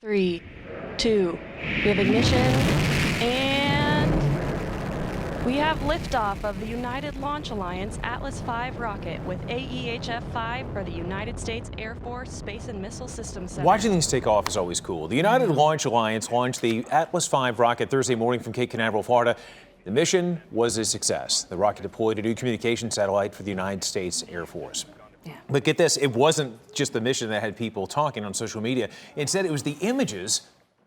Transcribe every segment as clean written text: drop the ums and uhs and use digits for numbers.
3, 2, we have ignition, and we have liftoff of the United Launch Alliance Atlas V rocket with AEHF-5 for the United States Air Force Space and Missile Systems Center. Watching these take off is always cool. The United Launch Alliance launched the Atlas V rocket Thursday morning from Cape Canaveral, Florida. The mission was a success. The rocket deployed a new communication satellite for the United States Air Force. Yeah. But get this, it wasn't just the mission that had people talking on social media. Instead, it was the images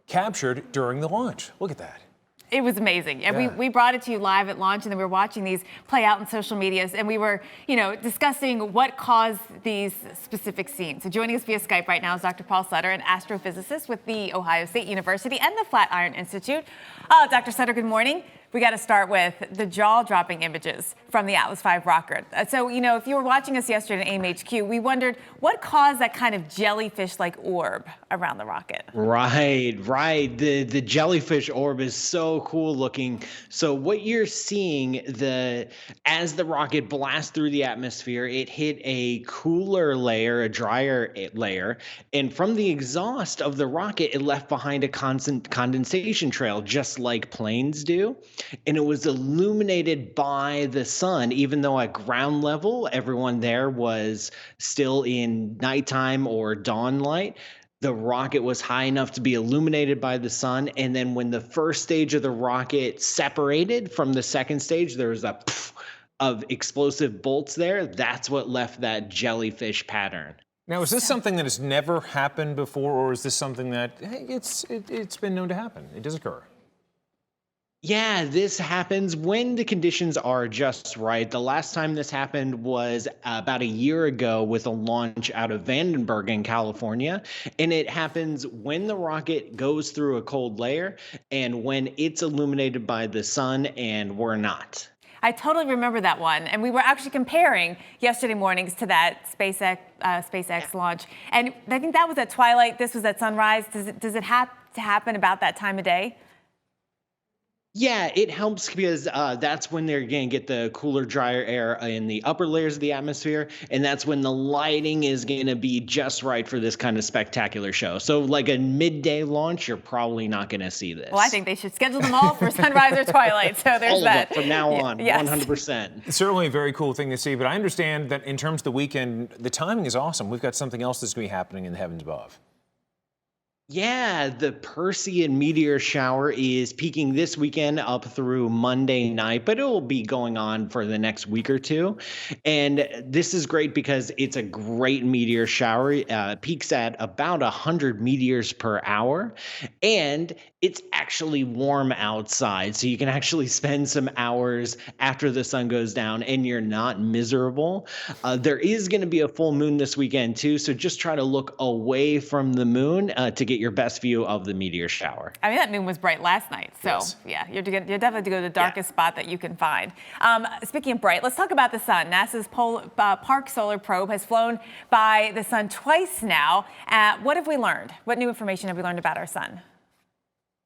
captured during the launch. Look at that. It was amazing. And we brought it to you live at launch, and then we were watching these play out in social medias, and we were, discussing what caused these specific scenes. So joining us via Skype right now is Dr. Paul Sutter, an astrophysicist with the Ohio State University and the Flatiron Institute. Dr. Sutter, good morning. We got to start with the jaw-dropping images from the Atlas V rocket. So, if you were watching us yesterday at AMHQ, we wondered what caused that kind of jellyfish-like orb around the rocket. Right. The jellyfish orb is so cool looking. So what you're seeing, as the rocket blasts through the atmosphere, it hit a cooler layer, a drier layer, and from the exhaust of the rocket, it left behind a constant condensation trail, just like planes do. And it was illuminated by the sun, even though at ground level, everyone there was still in nighttime or dawn light. The rocket was high enough to be illuminated by the sun. And then when the first stage of the rocket separated from the second stage, there was a poof of explosive bolts there. That's what left that jellyfish pattern. Now, is this something that has never happened before, or is this something that, hey, it's been known to happen? It does occur. Yeah, this happens when the conditions are just right. The last time this happened was about a year ago with a launch out of Vandenberg in California. And it happens when the rocket goes through a cold layer and when it's illuminated by the sun and we're not. I totally remember that one. And we were actually comparing yesterday mornings to that SpaceX launch. And I think that was at twilight. This was at sunrise. Does it have to happen about that time of day? Yeah, it helps because that's when they're going to get the cooler, drier air in the upper layers of the atmosphere. And that's when the lighting is going to be just right for this kind of spectacular show. So like a midday launch, you're probably not going to see this. Well, I think they should schedule them all for sunrise or twilight. So there's all that. Of it from now on, Yes. 100%. It's certainly a very cool thing to see, but I understand that in terms of the weekend, the timing is awesome. We've got something else that's going to be happening in the heavens above. Yeah, the Perseid meteor shower is peaking this weekend up through Monday night, but it will be going on for the next week or two. And this is great because it's a great meteor shower. It peaks at about 100 meteors per hour, and it's actually warm outside. So you can actually spend some hours after the sun goes down and you're not miserable. There is going to be a full moon this weekend too, so just try to look away from the moon to get your best view of the meteor shower. I mean, that moon was bright last night. So, yes. Yeah, you're definitely to go to the darkest spot that you can find. Speaking of bright, let's talk about the sun. NASA's Park Solar Probe has flown by the sun twice now. What have we learned? What new information have we learned about our sun?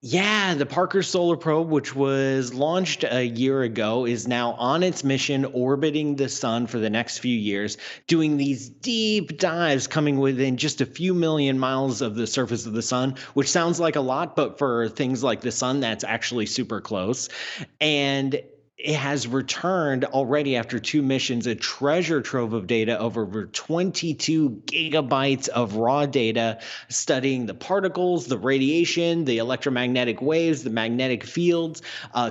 Yeah, the Parker Solar Probe, which was launched a year ago, is now on its mission orbiting the sun for the next few years, doing these deep dives coming within just a few million miles of the surface of the sun, which sounds like a lot, but for things like the sun, that's actually super close. And it has returned already after 2 missions a treasure trove of data of over 22 gigabytes of raw data studying the particles, the radiation, the electromagnetic waves, the magnetic fields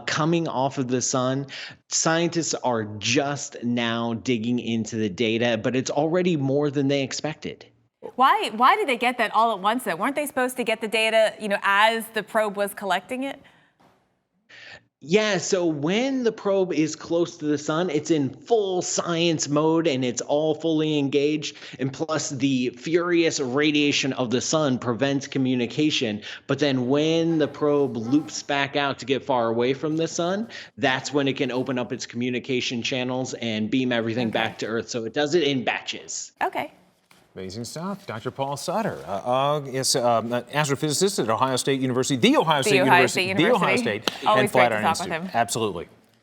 coming off of the sun. Scientists are just now digging into the data, but it's already more than they expected. Why did they get that all at once, though? Weren't they supposed to get the data, as the probe was collecting it? Yeah, so when the probe is close to the sun, it's in full science mode and it's all fully engaged. And plus, the furious radiation of the sun prevents communication. But then when the probe loops back out to get far away from the sun, that's when it can open up its communication channels and beam everything back to Earth. So it does it in batches. Okay. Amazing stuff. Dr. Paul Sutter, astrophysicist at Ohio State University, the Ohio State University, Always and great to Flatiron talk with Institute. him. Absolutely.